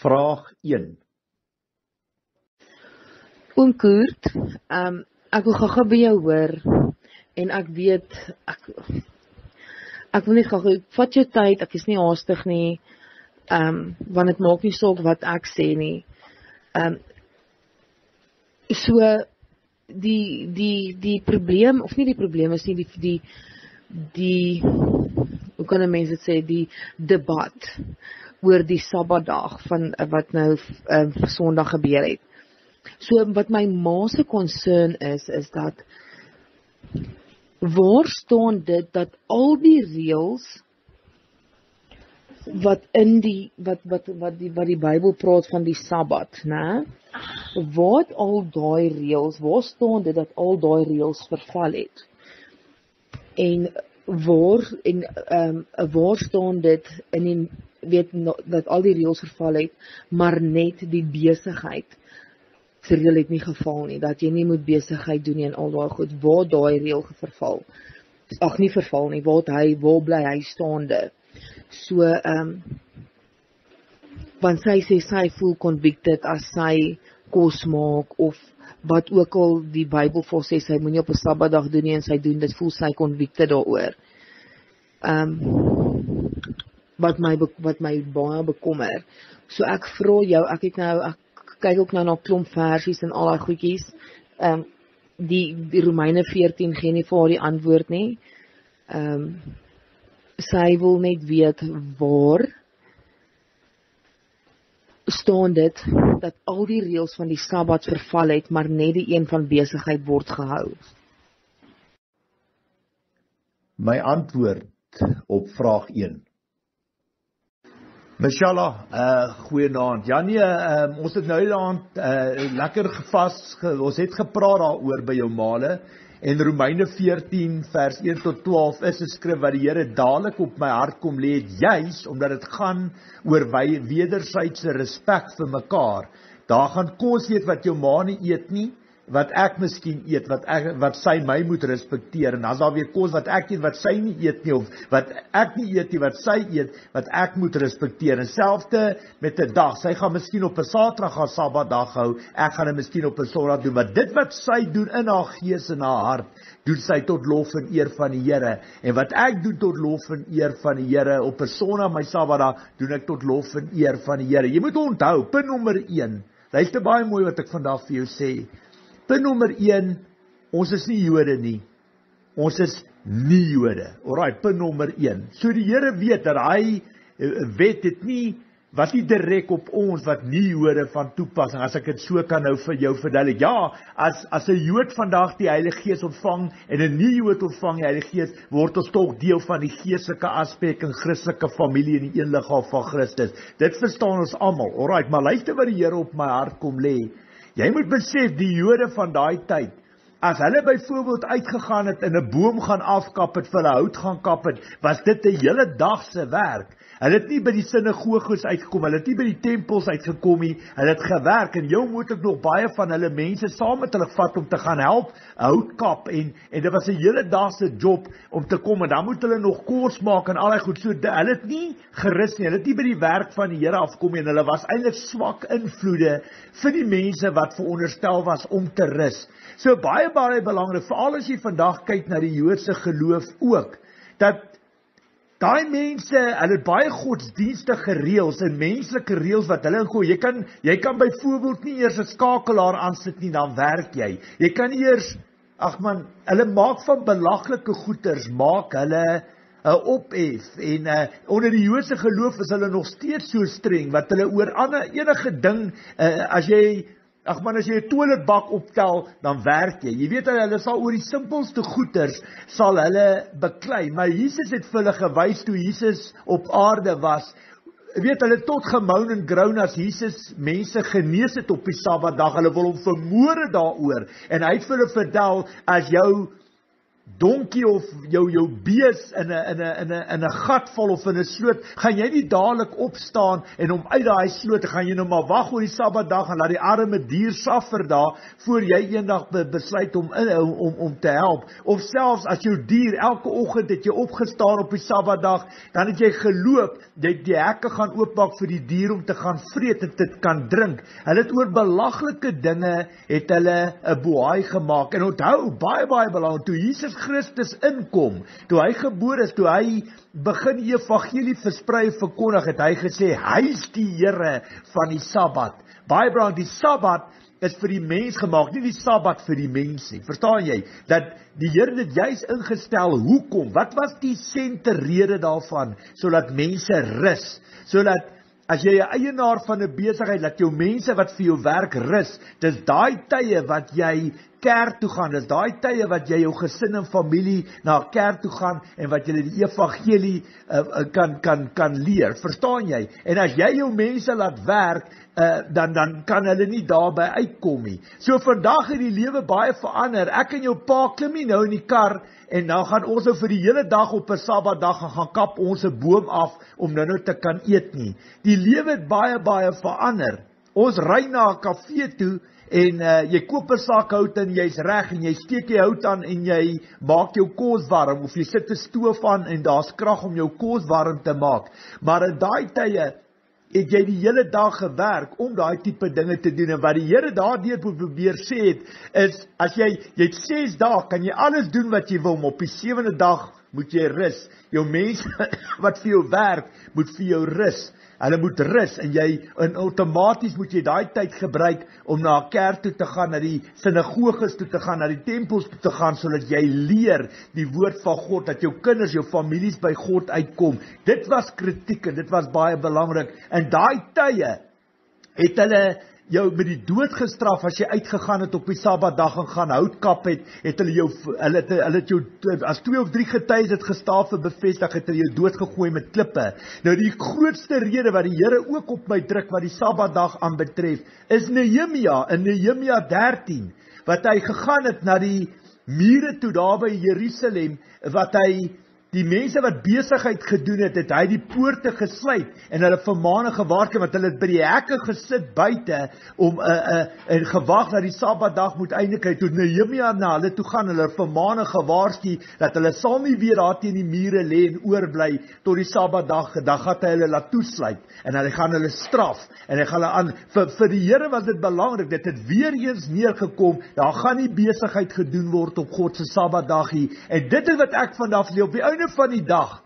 Vraag 1. Oom Koert, ek wil gaga by jou hoor, en ek weet, ek wil net gaga, vat jou tyd, ek is nie haastig nie, want het maak nie saak wat ek sê nie. So, die probleem, of nie die probleem is nie, die hoe kan 'n mens dit sê, die debat oor die Sabbatdag van wat nou Sondag gebeur het. So wat my ma se concern is dat waar staan dit dat al die reëls wat in wat die Bybel praat van die Sabbat, né? Waar staan dit dat al daai reëls verval het? En waar staan dit dat al die reëls verval het, maar net die besigheid se reël het nie geval nie, dat jy nie moet besigheid doen nie en al daai goed, waar daai reël verval. Ag nie verval nie, waar bly hy staande? So, want sy sê sy voel convicted as sy kos maak of wat ook al die Bybel vir sê sy moenie op 'n Sabbatdag doen nie en sy doen dit, voel sy convicted daaroor. Wat my baie bekommer. So ek vra jou, ek kyk ook nou na klomp versies en al daai goedjies. Die Romeine 14 gee nie vir haar die antwoord nie. Sy wil net weet waar staan dit dat al die reëls van die Sabbat verval het, maar net die een van besigheid word gehou. My antwoord op vraag 1. Mashallah, goeienaand. Ja nee, ons het nou die aand lekker ons het gepraat daaroor by jou male, en Romeine 14 vers 1 tot 12 is 'n skrif wat die Here dadelik op my hart kom lê, juis omdat dit gaan oor wederwysige respek vir mekaar. Daar gaan kos eet wat jou ma nie eet nie, wat ek miskien eet, wat sy my moet respekteer, en as daar weer kos wat ek eet, wat sy nie eet nie, of wat ek nie eet nie, wat sy eet, wat ek moet respekteer, en selfde met 'n dag, sy gaan miskien op 'n Saterdag haar Sabbatdag hou, ek gaan dit miskien op 'n Sondag doen, maar dit wat sy doen in haar gees en haar hart, doen sy tot lof en eer van die Here, en wat ek doen tot lof en eer van die Here, op 'n Sondag my Sabbatdag, doen ek tot lof en eer van die Here. Jy moet onthou, punt nommer 1, luister baie mooi wat ek vandag vir jou sê. Punt nommer 1, ons is nie Jode nie. Ons is nie Jode. Alright, punt nommer 1. So die Here weet dat hy wet het nie, wat nie direk op ons wat nie Jode van toepassing, as ek dit so kan nou vir jou verduidelik. Ja, as 'n Jood vandag die Heilige Gees ontvang en 'n nie Jood ontvang die Heilige Gees, word ons tog deel van die geestelike aspek en Christelike familie in die een liggaam van Christus. Dit verstaan ons almal. Alright, maar luister wat die Here op my hart kom lê. Jy moet besef, die Jode van daai tyd, as hulle byvoorbeeld uitgegaan het en 'n boom gaan afkap het, vir hulle hout gaan kap het, was dit 'n hele dag se werk. Hulle het nie by die sinagoges uitgekom, hulle het nie by die tempels uitgekom nie, hulle het gewerk, en jou moet ook nog baie van hulle mense saam met hulle vat om te gaan help, hout kap, en dit was 'n hele dag se job om te kom, en dan moet hulle nog kos maak en al die goed, so hulle het nie gerus nie, hulle het nie by die werk van die Here afkom nie, en hulle was eintlik swak invloede vir die mense wat veronderstel was om te rus. So baie belangrik, veral as jy vandag kyk na die Joodse geloof ook, dat daai mense, hulle het baie godsdienstige reëls en menslike reëls wat hulle ingooi. Jy kan byvoorbeeld nie eers 'n skakelaar aansit nie, dan werk jy. Jy kan nie eers, hulle maak van belaglike goeders, maak hulle ophef, en onder die Joodse geloof is hulle nog steeds so streng, wat hulle oor enige ding, as jy 'n toiletbak optel, dan werk jy. Jy weet hulle sal oor die simpelste goeders sal hulle beklei, maar Jesus het vir hulle gewys toe Jesus op aarde was. Weet hulle tot gemoun en groun as Jesus mense genees het op die Sabbatdag, hulle wil hom vermoor daaroor, en hy het vir hulle vertel, as jou donkie of jou bees in 'n gat val of in 'n sloot, gaan jy nie dadelik opstaan en om uit daai sloot, gaan jy nou maar wag oor die Sabbatdag en laat die arme dier suffer daar, voor jy eendag besluit om te help. Of selfs as jou dier, elke oggend het jy opgestaan op die Sabbatdag, dan het jy geloop, die hekke gaan oopmaak vir die dier om te gaan vreet en dit kan drink. Hulle het oor belaglike dinge, het hulle 'n boei gemaak. En onthou, baie belangrik, toe Jesus Christus inkom, toe hy gebore is, toe hy begin die evangelie versprei verkondig, het hy gesê, hy is die Here van die Sabbat. Baie belangrik, die Sabbat is vir die mens gemaak, nie die Sabbat vir die mens nie. Verstaan jy? Dat die Here dit juis ingestel, hoekom? Wat was die senterrede daarvan? Sodat mense rus, sodat as jy 'n eienaar van 'n besigheid, dat jou mense wat vir jou werk rus, dis daai tye wat jy kerk toe gaan, dis daai tye wat jy jou gesin en familie na kerk toe gaan, en wat jy die evangelie kan leer, verstaan jy? En as jy jou mense laat werk, dan kan hulle nie daarby uitkom nie. So vandag het die lewe baie verander. Ek en jou pa klim nie nou in die kar, en nou gaan ons vir die hele dag op 'n Sabbatdag gaan kap ons 'n boom af, om nou te kan eet nie. Die lewe het baie verander. Ons ry na 'n kafee toe, en jy koop 'n sak hout en jy's reg, en jy steek die hout aan en jy maak jou kos warm, of jy sit 'n stoof aan en daar's krag om jou kos warm te maak. Maar in daai tye het jy die hele dag gewerk om daai tipe dinge te doen, en wat die Here daardeur probeer sê het, is, as jy het 6 dae, kan jy alles doen wat jy wil, maar op die 7de dag moet jy rus. Jou mense wat vir jou werk, moet vir jou rus. Hulle moet rus, en outomaties moet jy daai tyd gebruik om na 'n kerk toe te gaan, na die sinagoges toe te gaan, na die tempels toe te gaan, sodat jy leer die woord van God, dat jou kinders, jou families by God uitkom. Dit was kritiek, en dit was baie belangrik. In daai tye het hulle jou met die dood gestraf, as jy uitgegaan het op die Sabbatdag en gaan hout kap het hulle het jou, as 2 of 3 getuies het gestaan vir bevestig, het hulle jou doodgegooi met klippe. Nou die grootste rede wat die Here ook op my druk, wat die Sabbatdag aanbetref, is Nehemia, in Nehemia 13, wat hy gegaan het na die mure toe daar by Jerusalem, wat hy die mense wat besigheid gedoen het, het hy die poorte gesluit, en hulle vermaning gewaarsku, want hulle het by die hekke gesit buite, en gewag dat die Sabbatdag moet eindig. Toe Nehemia na hulle toe gaan, hulle vermaning gewaarsku, dat hulle sal nie weer daar teen die mure lê en oorbly tot die Sabbatdag, dan gaan hy hulle laat toesluit, en hy gaan hulle straf, en hy gaan hulle aan, vir die Here was dit belangrik, dit het weer eens neergekom, daar gaan nie besigheid gedoen word op God se Sabbatdag nie, en dit is wat ek vandag leer, op die van die dag,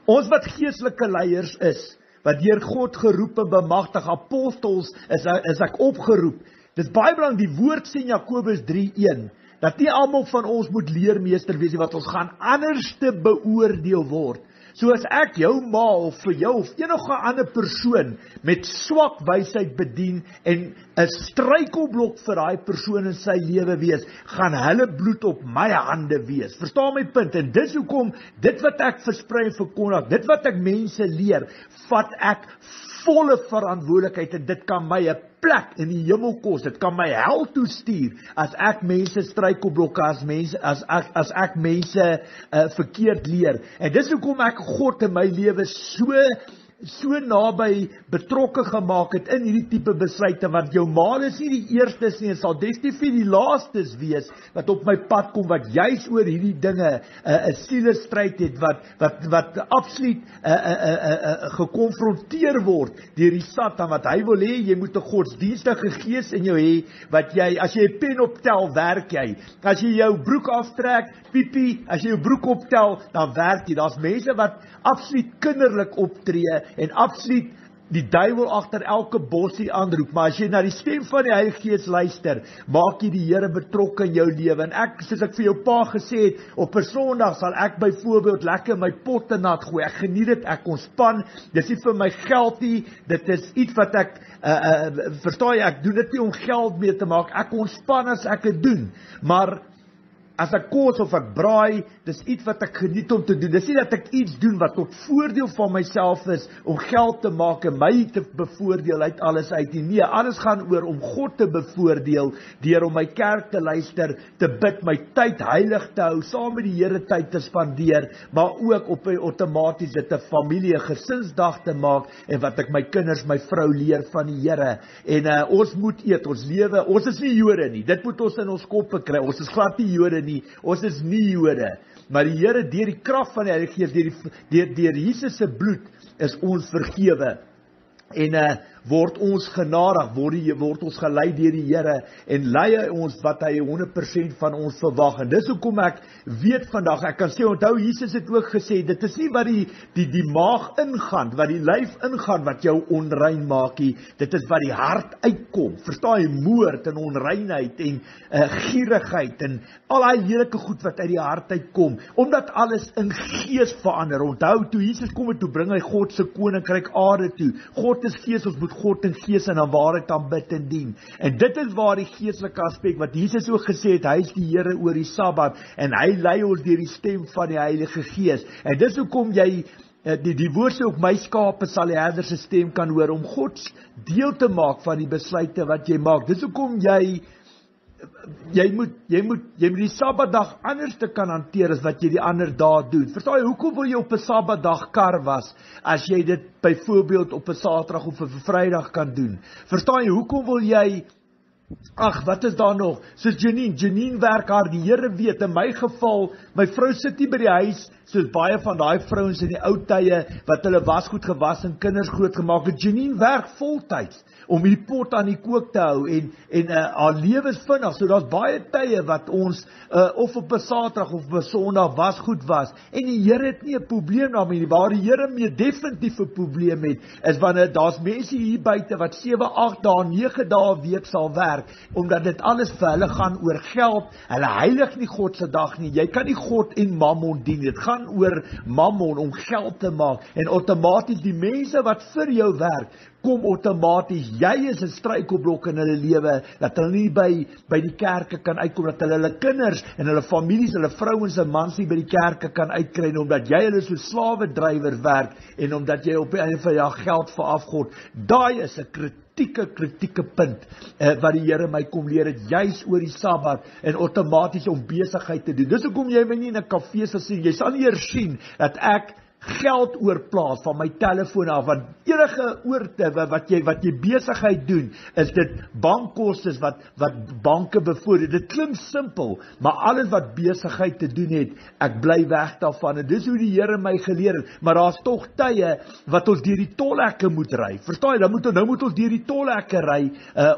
ons wat geestelike leiers is, wat deur God geroep en bemagtig, apostels, is ek opgeroep. Dit is baie belangrik, die woord sê in Jakobus 3:1, dat nie almal van ons moet leermeester wees, wat ons gaan anders te beoordeel word. So as ek jou ma, of vir jou, of enige ander persoon, met swak wysheid bedien, en 'n struikelblok vir daai persoon in sy lewe wees, gaan hulle bloed op my hande wees. Verstaan my punt? En dis hoekom, dit wat ek versprei en verkondig, dit wat ek mense leer, vat ek volle verantwoordelikheid, en dit kan my 'n plek in die hemel kos, dit kan my hel toe stuur, as ek mense struikelblokke, as ek mense verkeerd leer. En dis hoekom ek God in my lewe so naby betrokke gemaak het in hierdie tipe besluite, want jou ma is nie die eerstes nie, en sal definitief die laastes wees, wat op my pad kom, wat juis oor hierdie dinge 'n sielestryd het, wat absoluut gekonfronteer word deur die Satan, wat hy wil hê, jy moet 'n godsdienstige gees in jou hê, wat jy, as jy 'n pen optel, werk jy, as jy jou broek aftrek, piepie, as jy jou broek optel, dan werk jy. Daar's mense wat absoluut kinderlik optree, en absoluut die duiwel agter elke bossie aanroep, maar as jy na die stem van die Heilige Gees luister, maak jy die Here betrokke in jou lewe. En ek, soos ek vir jou pa gesê het, op 'n Sondag sal ek byvoorbeeld lekker my potte nat gooi. Ek geniet dit, ek ontspan. Dis nie vir my geld nie, dit is iets wat ek verstaan jy, ek doen dit nie om geld mee te maak. Ek ontspan as ek dit doen. Maar as ek kos of ek braai, dis iets wat ek geniet om te doen. Dis nie dat ek iets doen wat tot voordeel van myself is, om geld te maak en my te bevoordeel uit alles uit. Nee, alles gaan oor om God te bevoordeel, deur om my kerk te luister, te bid, my tyd heilig te hou, saam met die Here tyd te spandeer, maar ook op outomaties dit 'n familie, 'n gesinsdag te maak, en wat ek my kinders, my vrou leer van die Here. En ons moet eet, ons lewe, ons is nie Jode nie, dit moet ons in ons koppe kry, ons is glad nie Jode nie, ons is nie Jode, maar die Here, deur die krag van die Heilige Gees, deur Jesus se bloed, is ons vergewe, en word ons genadig, word ons gelei deur die Here, en lei hy ons wat hy 100% van ons verwag. En dis hoekom ek weet vandag, ek kan sê, onthou, Jesus het ook gesê, dit is nie wat die maag ingaan, wat die lyf ingaan, wat jou onrein maak nie, dit is wat die hart uitkom. Verstaan jy, moord en onreinheid en gierigheid en al die lelike goed wat uit die hart uitkom, omdat alles in gees verander. Onthou, toe Jesus kom en toe bring hy God se koninkryk aarde toe. God is gees, ons moet God in gees en aan waarheid aanbid en dien. En dit is waar die geestelike aspek, wat Jesus ook gesê het, hy is die Here oor die Sabbat, en hy lei ons deur die stem van die Heilige Gees. En dis hoekom jy, die woord sê ook, my skape sal die herder se stem kan hoor, om God deel te maak van die besluite wat jy maak. Dis hoekom jy moet die Sabbatdag anders te kan hanteer as wat jy die ander dae doen. Verstaan jy, hoekom wil jy op 'n Sabbatdag kar was, as jy dit byvoorbeeld op 'n Saterdag of 'n Vrydag kan doen? Verstaan jy, hoekom wil jy, wat is daar nog? Soos Janine werk haar, die Here weet, in my geval, my vrou sit nie by die huis, soos baie van daai vrouens in die ou tye, wat hulle wasgoed gewas en kinders groot gemaak het. Janine werk voltyds, om die pot aan die kook te hou, en haar lewe is vinnig, so daar's baie tye wat ons, of op 'n Saterdag of op 'n Sondag wasgoed was, en die Here het nie 'n probleem daarmee nie. Waar die Here mee definitief 'n probleem het, is wanneer daar's mense hier buite, wat 7, 8 dae, 9 dae 'n week sal werk, omdat dit alles vir hulle gaan oor geld. Hulle heilig nie God se dag nie. Jy kan nie God en mammon dien. Dit gaan oor mammon, om geld te maak, en outomaties die mense wat vir jou werk, kom outomaties, jy is 'n struikelblok in hulle lewe, dat hulle nie by die kerke kan uitkom, dat hulle kinders en hulle families, hulle vrouens en mans nie by die kerke kan uitkry, omdat jy hulle so slawedrywer werk, en omdat jy op die einde van die dag geld vir afgod. Daai is 'n kritieke punt, wat die Here my kom leer het, juis oor die Sabbat, en outomaties om besigheid te doen. Dis hoekom jy my nie in 'n kafee sal sien, jy sal nie eers sien, dat ek geld oorplaas van my telefoon af, want enige oorte wat jy besigheid doen, is dit bankkostes wat banke bevoordeel. Dit klink simpel, maar alles wat besigheid te doen het, ek bly weg daarvan, en dis hoe die Here my geleer het. Maar daar's tog tye wat ons deur die tolhekke moet ry. Verstaan jy, nou moet ons deur die tolhekke ry,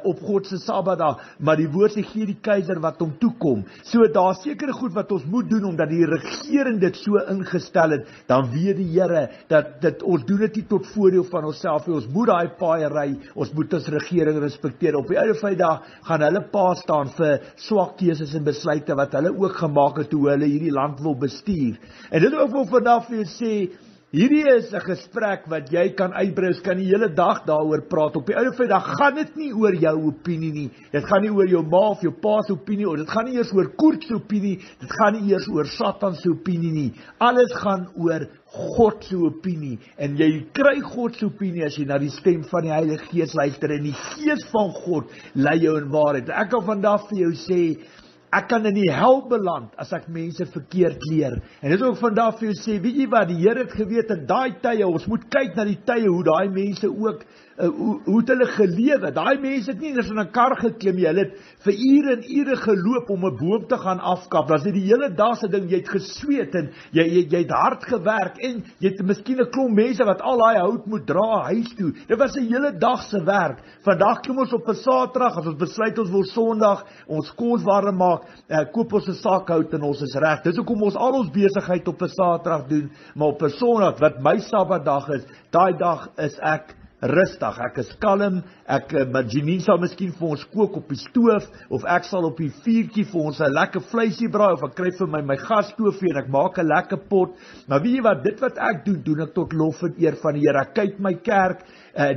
op God se Sabbatdag, maar die woord sê, gee die keiser wat hom toekom. So daar's sekere goed wat ons moet doen, omdat die regering dit so ingestel het, dan weet die Here, dat ons doen dit nie tot voordeel van onsself, ons moet daai paai ry, ons moet ons regering respekteer. Op die einde van die dag gaan hulle pa staan vir swak keuses en besluite wat hulle ook gemaak het, toe hulle hierdie land wil bestuur. En dit ook wil vanaf vir jou sê, hierdie is 'n gesprek wat jy kan uitbrei, ons kan die hele dag daaroor praat. Op die einde van die dag gaan dit nie oor jou opinie nie, dit gaan nie oor jou ma of jou pa se opinie, of dit gaan nie eers oor Koert se opinie, dit gaan nie eers oor Satan se opinie nie. Alles gaan oor God se opinie, en jy kry God se opinie as jy na die stem van die Heilige Gees luister, en die Gees van God lei jou in waarheid. Ek kan vandag vir jou sê, ek kan in die hel beland as ek mense verkeerd leer. En dit is ook vandag vir jou sê, weet jy wat, die Here het geweet in daai tye, ons moet kyk na die tye, hoe daai mense ook, hoe het hulle gelewe. Daai mense het nie eens in 'n kar geklim nie, hulle het vir ure en ure geloop om 'n boom te gaan afkap. Dat is die hele dag se ding, jy het gesweet, en jy het hard gewerk, en jy het miskien 'n klomp mense wat al daai hout moet dra huis toe. Dit was 'n hele dag se werk. Vandag klim ons op 'n Saterdag, as ons besluit ons wil Sondag ons kos warm maak, koop ons 'n sak hout en ons is reg. Dis hoekom ons al ons besigheid op 'n Saterdag doen, maar op 'n Sondag, wat my Sabbatdag is, daai dag is ek rustig, ek is kalm, maar Janine sal miskien vir ons kook op die stoof, of ek sal op die vuurtjie vir ons 'n lekker vleisie braai, of ek kry vir my gasstoofie en ek maak 'n lekker pot, maar weet jy wat, dit wat ek doen ek tot lof en eer van die Here. Ek kyk my kerk,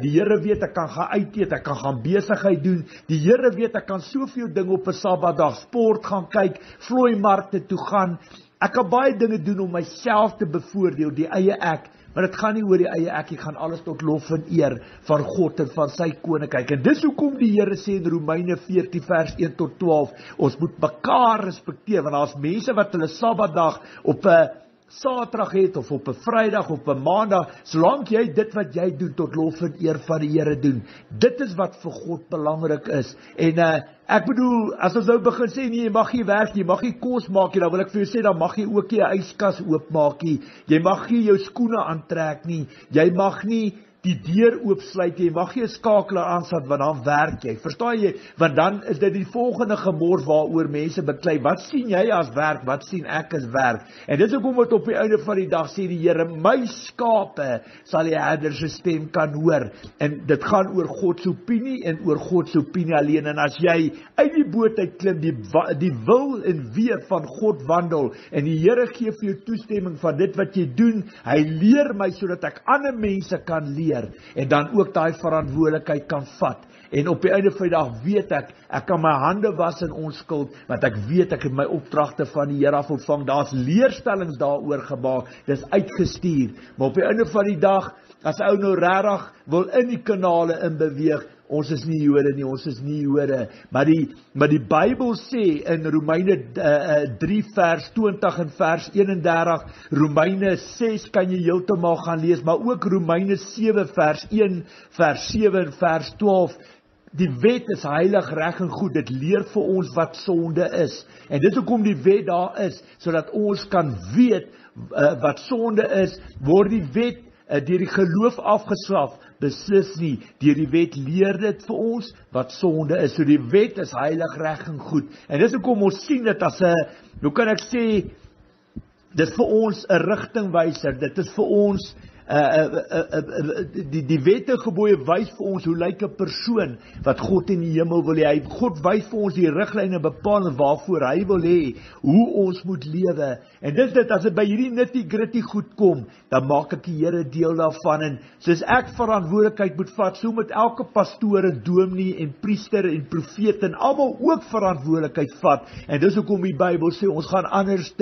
die Here weet ek kan gaan uit eet, ek kan gaan besigheid doen, die Here weet ek kan soveel dinge op 'n Sabbatdag, sport gaan kyk, vlooimarkte toe gaan, ek kan baie dinge doen om myself te bevoordeel, die eie ek, maar dit gaan nie oor die eie ek, ek gaan alles tot lof en eer van God en van sy koninkryk. En dis hoekom die Here sê in Romeine 14 vers 1 tot 12, ons moet mekaar respekteer, want daar's mense wat hulle Sabbatdag op 'n Saterdag het, of op 'n Vrydag, of op 'n Maandag, solank jy dit wat jy doen tot lof en eer van die Here doen, dit is wat vir God belangrik is. En ek bedoel, as ons nou begin sê, nee, jy mag nie werk, jy mag nie kos maak nie, dan wil ek vir jou sê, dan mag jy ook nie 'n yskas oopmaak nie, jy mag nie jou skoene aantrek nie, jy mag nie die deur oopsluit, jy mag nie 'n skakelaar aansit, want dan werk jy, verstaan jy, want dan is dit die volgende gemor waaroor mense beklei, wat sien jy as werk, wat sien ek as werk, en dit is hoekom wat op die einde van die dag sê die Here, my skape sal die herder se stem kan hoor, en dit gaan oor God se opinie, en oor God se opinie alleen, en as jy uit die boot uit klim, die wil en wee van God wandel, en die Here gee vir jou toestemming van dit wat jy doen, hy leer my, sodat ek ander mense kan leer, en dan ook daai verantwoordelikheid kan vat. En op die einde van die dag weet ek kan my hande was in onskuld, want ek weet ek het my opdragte van die Here af ontvang. Daar's leerstellings daaroor gemaak, dis uitgestuur. Maar op die einde van die dag, as ou nou regtig wil in die kanale inbeweeg, ons is nie Jode nie, ons is nie Jode, maar die Bybel sê in Romeine 3 vers 20 en vers 31, Romeine 6 kan jy heeltemal gaan lees, maar ook Romeine 7 vers 1, vers 7 en vers 12, die wet is heilig, reg en goed, dit leer vir ons wat sonde is, en dit is hoekom die wet daar is, sodat ons kan weet wat sonde is, word die wet deur die geloof afgeslaf, beslis nie, deur die wet leer dit vir ons wat sonde is, so die wet is heilig, reg en goed, en dis hoekom ons sien dit as hoe kan ek sê, dit is vir ons 'n rigtingwyser, dit is vir ons die wette en gebooie wys vir ons hoe lyk 'n persoon wat God in die hemel wil hê. God wys vir ons die riglyne bepaal waarvoor hy wil hê, hoe ons moet lewe. En dis dit, as dit by hierdie nitty-gritty goed kom, dan maak ek die Here deel daarvan. En soos ek verantwoordelikheid moet vat, so moet elke pastoor en dominee en priester en profeet en almal ook verantwoordelikheid vat. En dis hoekom die Bybel sê ons gaan anders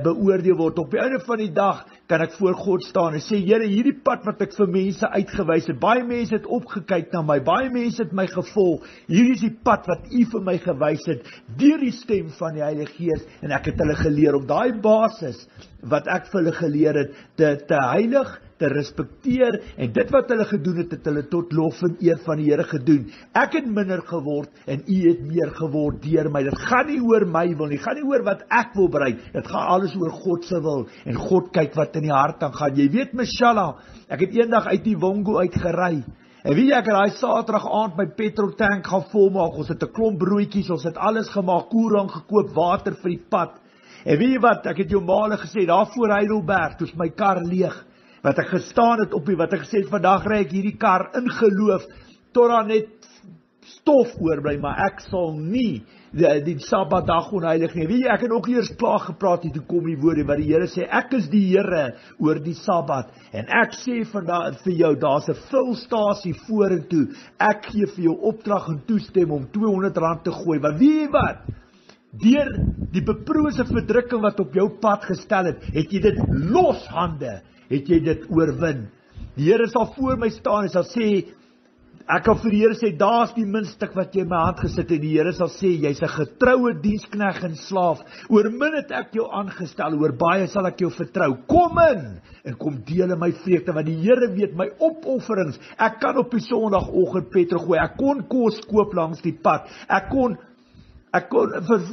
beoordeel word. Op die einde van die dag kan ek voor God staan en sê, Here, hierdie pad wat ek vir mense uitgewys het, baie mense het opgekyk na my, baie mense het my gevolg, hierdie is die pad wat U vir my gewys het, deur die stem van die Heilige Gees, en ek het hulle geleer op daai basis, wat ek vir hulle geleer het, te heilig, te respekteer, en dit wat hulle gedoen het, het hulle tot lof en eer van die Here gedoen. Ek het minder geword, en U het meer geword deur my. Dit gaan nie oor my wil nie, dit gaan nie oor wat ek wil bereik, dit gaan alles oor God se wil, en God kyk wat in die hart aangaan. Jy weet, Mashallah, ek het eendag uit die Wongo uitgery, en weet jy, ek het daai Saterdag aand my petroltank gaan volmaak, ons het 'n klomp broodjies, ons het alles gemaak, koerang gekoop, water vir die pad, en weet jy wat, ek het jou maale gesê, daar voor Heidelberg, toes my kar leeg, wat ek gestaan het op die, wat ek gesê het, vandag ry ek hierdie kar in geloof, tot daar net stof oorbly, maar ek sal nie die Sabbatdag onheilig nie. Weet jy, ek het ook eers klaar gepraat, toe kom die woorde, wat die Here sê, ek is die Here oor die Sabbat, en ek sê vandag vir jou, daar's 'n vulstasie vorentoe, ek gee vir jou opdrag en toestem om R200 te gooi, want weet jy wat? Deur die beproose verdrukking wat op jou pad gestel het jy dit loshande, het jy dit oorwin. Die Here sal voor my staan en sal sê, ek kan vir die Here sê, daar's die muntstuk wat jy in my hand gesit het, die Here sal sê, jy's 'n getroue diensknegt en slaaf, oor min het ek jou aangestel, oor baie sal ek jou vertrou, kom in, en kom deel in my vreugde, want die Here weet my opofferings, ek kan op die Sondagoggend petrol gooi, ek kon kos koop langs die pad, ek kon,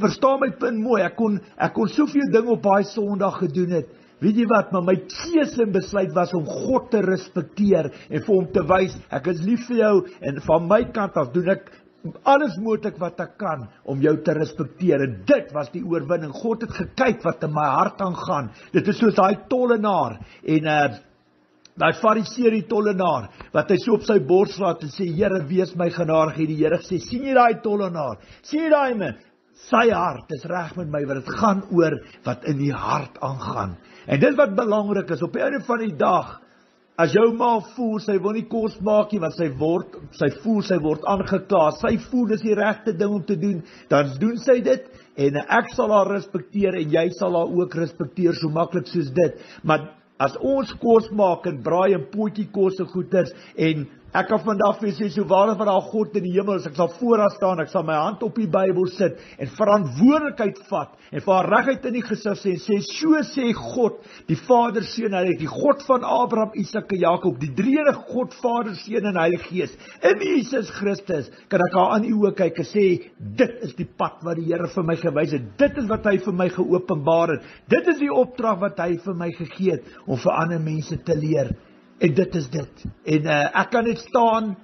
verstaan my punt mooi, ek kon soveel dinge op daai Sondag gedoen het, weet jy wat, maar my keuse en besluit was om God te respekteer, en vir hom te wys, ek is lief vir jou, en van my kant af doen ek alles moontlik wat ek kan, om jou te respekteer, en dit was die oorwinning. God het gekyk wat in my hart aangaan, dit is soos daai tollenaar, en Daai fariseer die tollenaar, wat hy so op sy bors laat en sê, Here, wees my genadig, en die Here sê, sien jy daai tollenaar, sien jy daai man, sy hart is reg met my, want dit gaan oor wat in die hart aangaan. En dit wat belangrik is, op die einde van die dag, as jou ma voel, sy wil nie kos maak nie, want sy word aangekla, sy voel dis die regte ding om te doen, dan doen sy dit, en ek sal haar respekteer, en jy sal haar ook respekteer, so maklik soos dit, maar as ons kos maak, en braai en potjie kos en goeders, en ek kan vandag vir sê, so waarlik van daar God in die hemel is, ek sal voor haar staan, ek sal my hand op die Bybel sit, en verantwoordelikheid vat, en vir haar reguit in die gesig sê, en sê, so sê God, die Vader, Seun, Heilig, die God van Abraham, Isak en Jakob, die drie-enige God, Vader, Seun en Heilige Gees, in Jesus Christus, kan ek haar aan die oë kyk en sê, dit is die pad wat die Here vir my gewys het, dit is wat hy vir my geopenbaar het, dit is die opdrag wat hy vir my gegee het, om vir ander mense te leer, en dit is dit, en ek kan net staan,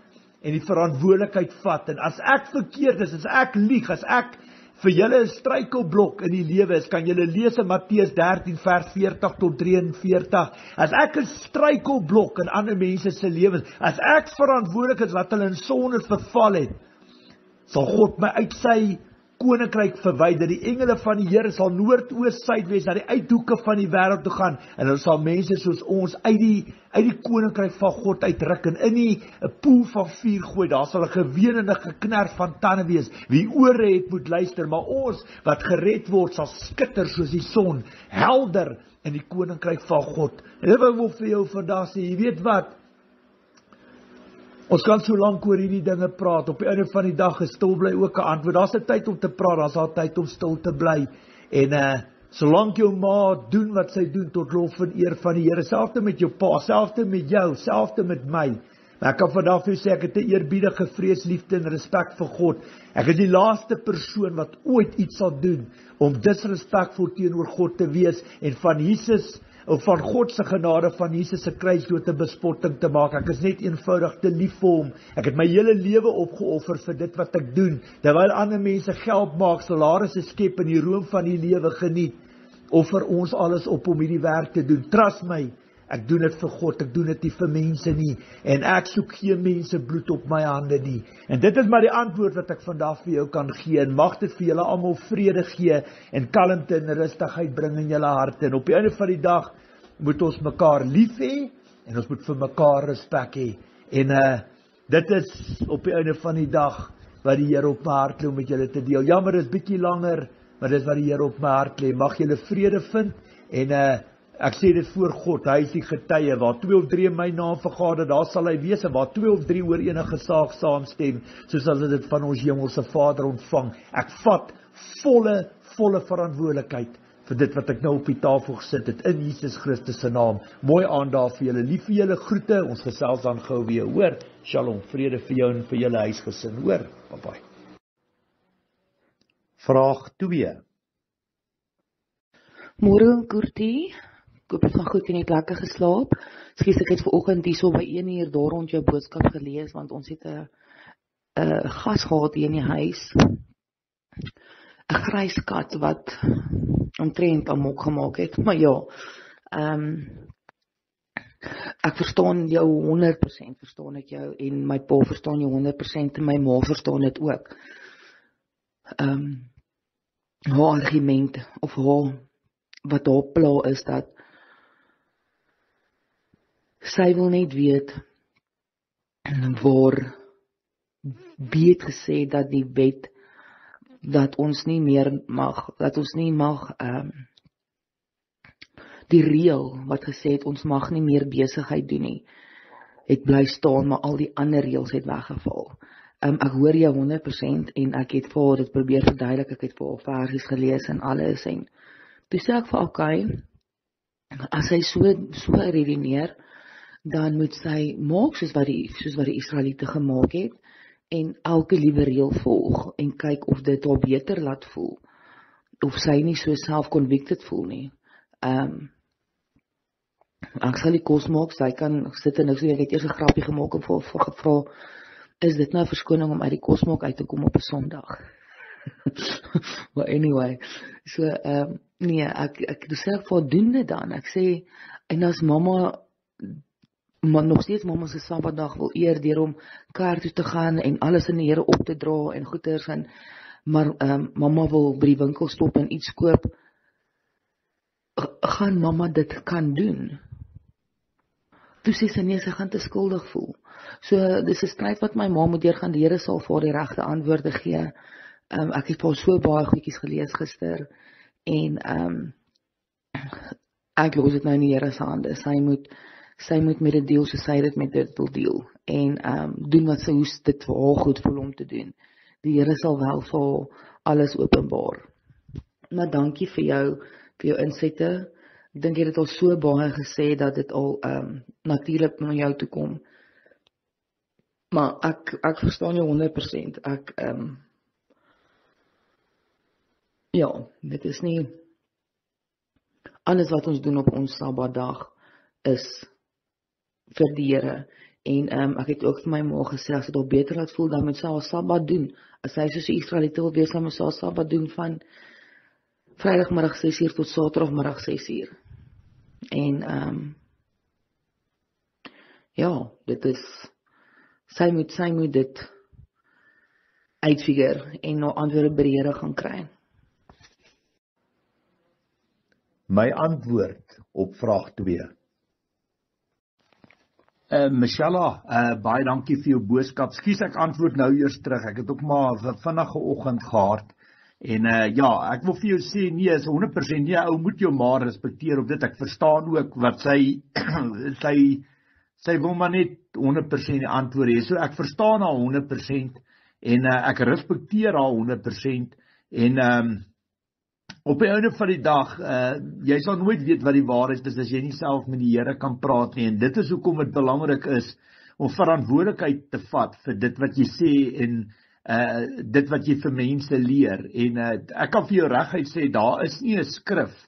en die verantwoordelikheid vat, en as ek verkeerd is, as ek lieg, as ek vir julle 'n struikelblok in die lewe is, kan julle lees in Matteus 13 vers 40 tot 43, as ek 'n struikelblok in ander mense se lewens, as ek verantwoordelik is wat hulle in sonde verval het, sal God my uit sy koninkryk verwyder, die engele van die Here sal noord, oos, suidwes, na die uithoeke van die wêreld toe gaan, en hulle sal mense soos ons uit die koninkryk van God uitruk, en in die poel van vuur gooi, daar sal 'n geween en 'n geknerf van tande wees, wie ore het moet luister, maar ons, wat gered word, sal skitter soos die son, helder in die koninkryk van God, en dit wil vir jou vandag sê, jy weet wat, ons kan so lank oor hierdie dinge praat, op die einde van die dag is stil bly ook 'n antwoord, daar's 'n tyd om te praat, daar's 'n tyd om stil te bly, en solank jou ma doen wat sy doen, tot lof en eer van die Here, selfde met jou pa, selfde met jou, selfde met my, maar ek kan vandag vir jou sê, ek het 'n eerbiedige vrees, liefde en respek vir God, ek is die laaste persoon wat ooit iets sal doen, om disrespekvol teenoor God te wees, en van Jesus, of van God se genade, van Jesus se kruisdood 'n bespotting te maak. Ek is net eenvoudig te lief vir hom. Ek het my hele lewe opgeoffer vir dit wat ek doen, terwyl ander mense geld maak, salarisse skep en die roem van die lewe geniet, offer ons alles op om hierdie werk te doen. Trust my, ek doen dit vir God, ek doen dit nie vir mense nie, en ek soek geen mense bloed op my hande nie, en dit is maar die antwoord wat ek vandag vir jou kan gee, en mag dit vir julle almal vrede gee, en kalmte en rustigheid bring in julle harte, en op die einde van die dag, moet ons mekaar lief hê, en ons moet vir mekaar respek hê, en dit is op die einde van die dag, wat die Here op my hart lê om met julle te deel. Jammer, is bietjie langer, maar dit is wat die Here op my hart lê, mag julle vrede vind, en ek sê dit voor God, hy is die getuie, waar 2 of 3 in my naam vergader, daar sal hy wees, en waar 2 of 3 oor enige saak saamstem, soos as dit van ons hemelse Vader ontvang. Ek vat volle verantwoordelikheid vir dit wat ek nou op die tafel gesit het, in Jesus Christus se naam. Mooi aand daar vir julle, lief vir julle, groete, ons gesels dan gou weer, hoor, shalom, vrede vir jou en vir julle huisgesin, hoor, bye bye. Vraag 2. Môre, Koertie, ek hoop het van goed en het lekker geslaap. Skus, ek het vanoggend hierso by 1 uur daar rond jou boodskap gelees, want ons het 'n gas gehad hier in die huis, 'n grys kat wat omtrent amok gemaak het, maar ja, ek verstaan jou 100%, verstaan ek jou, en my pa verstaan jou 100%, en my ma verstaan dit ook. Haar argument, of wat haar pla is, dat sy wil net weet, waar weet gesê dat die wet, dat ons nie mag, die reël wat gesê het, ons mag nie meer besigheid doen nie, het bly staan, maar al die ander reëls het weggeval. Ek hoor jou 100%, en ek het vir haar dit probeer verduidelik, ek het vir haar versies gelees en alles, en toe sê ek vir okay, as sy so redeneer, dan moet sy maak soos wat die Israeliete gemaak het, en elke liewe reël volg, en kyk of dit haar beter laat voel, of sy nie so self-convicted voel nie. Ek sal die kos maak, sy kan sit en niks doen, ek het eers 'n grappie gemaak en vir gevra, is dit nou 'n verskoning om uit die kos maak uit te kom op 'n Sondag? But anyway, so, nee, ek sê ek vir doen dit dan, ek sê, en as mamma maar nog steeds mamma se Sabbatdag wil eer deur om kerk toe te gaan en alles in die Here op te dra en goeders en maar mamma wil by die winkel stop en iets koop. Gaan mamma dit kan doen? Toe sê sy nee, sy gaan te skuldig voel. So dis 'n stryd wat my ma moet deurgaan. Die Here sal vir haar die regte antwoorde gee. Ek het vir haar so baie goedjies gelees gister en ek los dit nou in die Here se hande. Sy moet met dit deel soos sy dit met dit wil deel en doen wat sy hoes dit vir haar goed voel om te doen. Die Here sal wel vir haar alles openbaar. Maar dankie vir jou insette. Ek dink jy het al so baie gesê dat dit al natuurlik na jou toe kom. Maar ek verstaan jou 100%. Ja, dit is nie alles wat ons doen op ons Sabbatdag is vir die Here. En ek het ook vir my ma gesê, as dit al beter laat voel, dan moet sy haar Sabbat doen. As sy soos die Israeliete wil wees, dan moet sy haar Sabbat doen van Vrydagmiddag 6:00 tot Saterdagmiddag 6:00. En ja, dit is sy moet dit uitfigure en na antwoorde by die Here gaan kry. My antwoord op vraag 2. Michelle, baie dankie vir jou boodskap. Skus ek antwoord nou eers terug. Ek het ook maar 'n vinnige oggend gehad. En ja, ek wil vir jou sê, nee, is 100% nee, ou moet jou maar respekteer op dit. Ek verstaan ook wat sy wil maar net 100% die antwoord hê. So ek verstaan haar 100% en ek respekteer haar 100% en op die einde van die dag, jy sal nooit weet wat die waarheid is as jy nie self met die Here kan praat nie. En dit is hoekom dit belangrik is om verantwoordelikheid te vat vir dit wat jy sê en dit wat jy vir mense leer. En ek kan vir jou reguit sê, daar is nie 'n skrif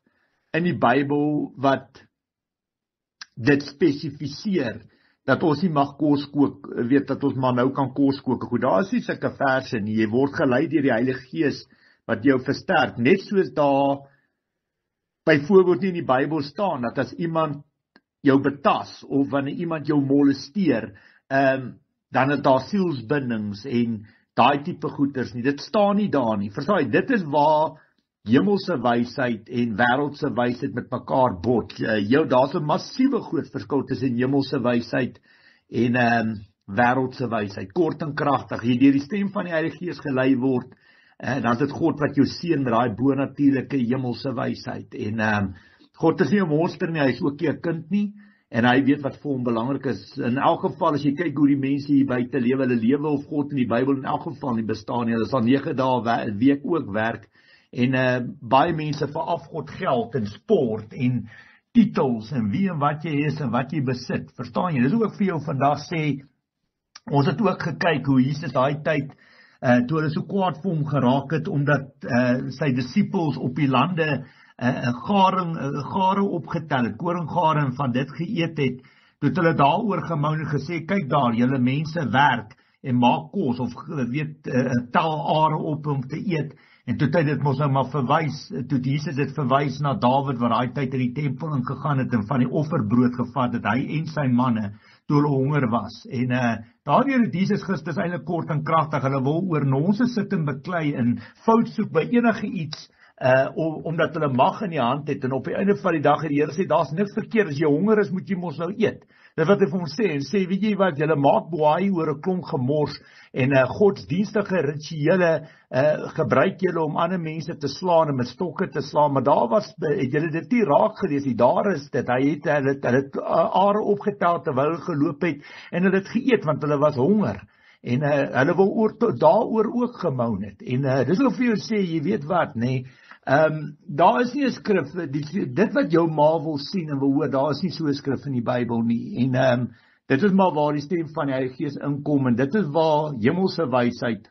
in die Bybel wat dit spesifiseer dat ons nie mag kos kook, weet dat ons maar nou kan kos kook. Goed, daar is nie sulke verse nie. Jy word gelei deur die Heilige Gees wat jou versterk. Net soos daar byvoorbeeld nie in die Bybel staan dat as iemand jou betas of wanneer iemand jou molesteer, dan is daar sielsbindings en daai tipe goeters nie. Dit staan nie daar nie. Verstaan jy? Dit is waar hemelse wysheid en wêreldse wysheid met mekaar bot. Daar's 'n massiewe groot verskil tussen hemelse wysheid en wêreldse wysheid. Kort en kragtig, jy deur die stem van die Heilige Gees gelei word, dan is dit God wat jou seën met daai bonatuurlike hemelse wysheid. En God is nie 'n monster nie, hy is ook nie 'n kind nie. En hy weet wat vir hom belangrik is. In elk geval, as jy kyk hoe die mense hier buite lewe, hulle lewe of God in die Bybel in elk geval nie bestaan nie. Hulle sal 9 dae 'n week ook werk. En baie mense veraf God geld en sport en titels en wie en wat jy is en wat jy besit. Verstaan jy? Dis ook vir jou vandag sê, ons het ook gekyk hoe Jesus daai tyd, toe hulle so kwaad vir hom geraak het, omdat sy disippels op die lande gare opgetel het, koringgare en van dit geëet het, toe hulle daaroor gemoun en gesê, kyk daar, julle mense werk en maak kos, of weet, tel are op om te eet, en toe het dit mos nou maar verwys, toe Jesus het verwys na Dawid, wat daai tyd in die tempel ingegaan het, en van die offerbrood gevat het, hy en sy manne, toe hulle honger was, en daardeur het Jesus Christus eintlik kort en kragtig, hulle wil oor nonse sit en beklei, en fout soek by enige iets, omdat hulle mag in die hand het, en op die einde van die dag het die Here sê, daar's niks verkeerd, as jy honger is, moet jy mos nou eet. Dit wat hy vir hom sê, en sê, weet jy wat, julle maak boei oor 'n klomp gemors, en godsdienstige rituele gebruik julle om ander mense te slaan, en met stokke te slaan, maar daar was, het julle dit nie raak gelees nie, daar is dit, hy het are opgetel terwyl hulle geloop het, en hulle het geëet, want hulle was honger, en hulle wil daaroor ook gemoun het, en dis wil vir jou sê, jy weet wat, nee, daar is nie 'n skrif, dit wat jou ma wil sien en wil hoor, daar is nie so 'n skrif in die Bybel nie, en dit is maar waar die stem van die Heilige Gees inkom, en dit is waar hemelse wysheid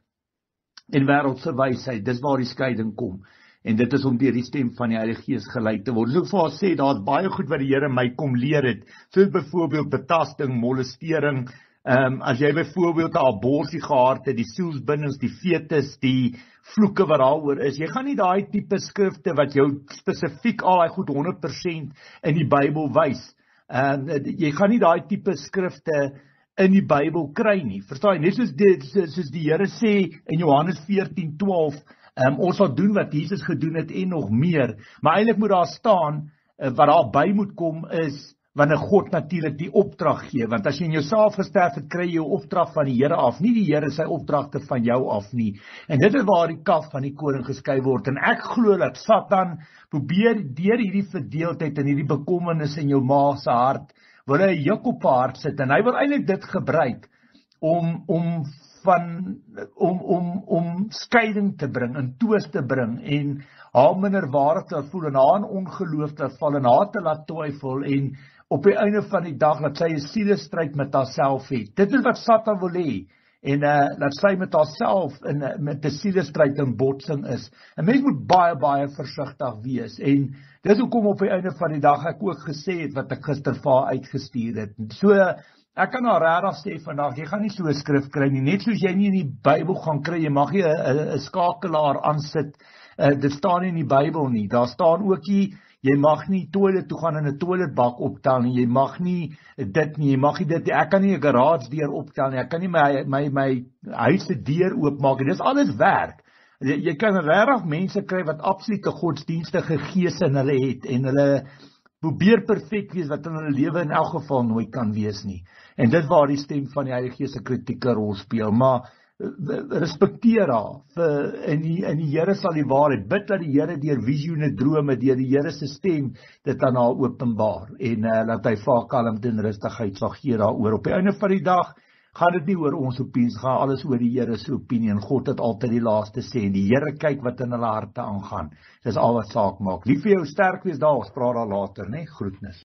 en wêreldse wysheid, dis waar die skeiding kom, en dit is om deur die stem van die Heilige Gees gelei te word. So ek vir haar sê, daar's baie goed wat die Here my kom leer het, soos byvoorbeeld betasting, molestering, as jy byvoorbeeld 'n aborsie gehad het, die sielsbindings, die fetus, die vloeke wat daaroor is, jy gaan nie daai tipe skrifte wat jou spesifiek al hy goed 100% in die Bybel wys, Jy gaan nie daai tipe skrifte in die Bybel kry nie. Verstaan jy? Net soos die Here sê in Johannes 14:12, ons sal doen wat Jesus gedoen het en nog meer, maar eintlik moet daar staan, wat daar by moet kom is, wanneer God natuurlik die opdrag gee, want as jy in jouself gesterf het, kry jy jou opdrag van die Here af, nie die Here sy opdragte van jou af nie. En dit is waar die kaf van die koring geskei word, en ek glo dat Satan probeer deur hierdie verdeeldheid en hierdie bekommernis in jou ma se hart, wil hy 'n juk op haar hart sit, en hy wil eintlik dit gebruik om skeiding te bring, en twis te bring, en haar minderwaardig te voel, en haar in ongeloof te val, en haar te laat twyfel, en op die einde van die dag, dat sy 'n sielestryd met haarself het. Dit is wat Satan wil hê, en dat sy met haarself met 'n sielestryd in botsing is. En mens moet baie versigtig wees, en dis hoekom op die einde van die dag ek ook gesê het, wat ek gister vir haar uitgestuur het. So, ek kan haar regtig sê vandag, jy gaan nie so 'n skrif kry nie, net soos jy nie in die Bybel gaan kry, jy mag nie 'n skakelaar aansit, dit staan nie in die Bybel nie, daar staan ook nie, jy mag nie toilet toe gaan en 'n toiletbak optel nie, jy mag nie dit nie, jy mag nie dit nie, ek kan nie 'n garage deur optel nie, ek kan nie my huis se deur oopmaak nie, dis alles werk. Jy kan regtig mense kry wat absolute godsdienstige gees in hulle het, en hulle probeer perfek wees, wat in hulle lewe in elk geval nooit kan wees nie. En dit waar die stem van die Heilige Gees 'n kritieke rol speel, maar respekteer haar, in die Here sal die waarheid, bid dat die Here deur visioene, drome, deur die Here se stem, dit aan haar openbaar, en dat hy vir haar kalmte en rustigheid sal gee daaroor. Op die einde van die dag, gaan dit nie oor ons opinies, gaan alles oor die Here se opinie, en God het altyd die laaste sê, en die Here kyk wat in hulle harte aangaan, dis al wat saak maak. Lief vir jou, sterk wees daar, ons praat daar later, né? Groetnis.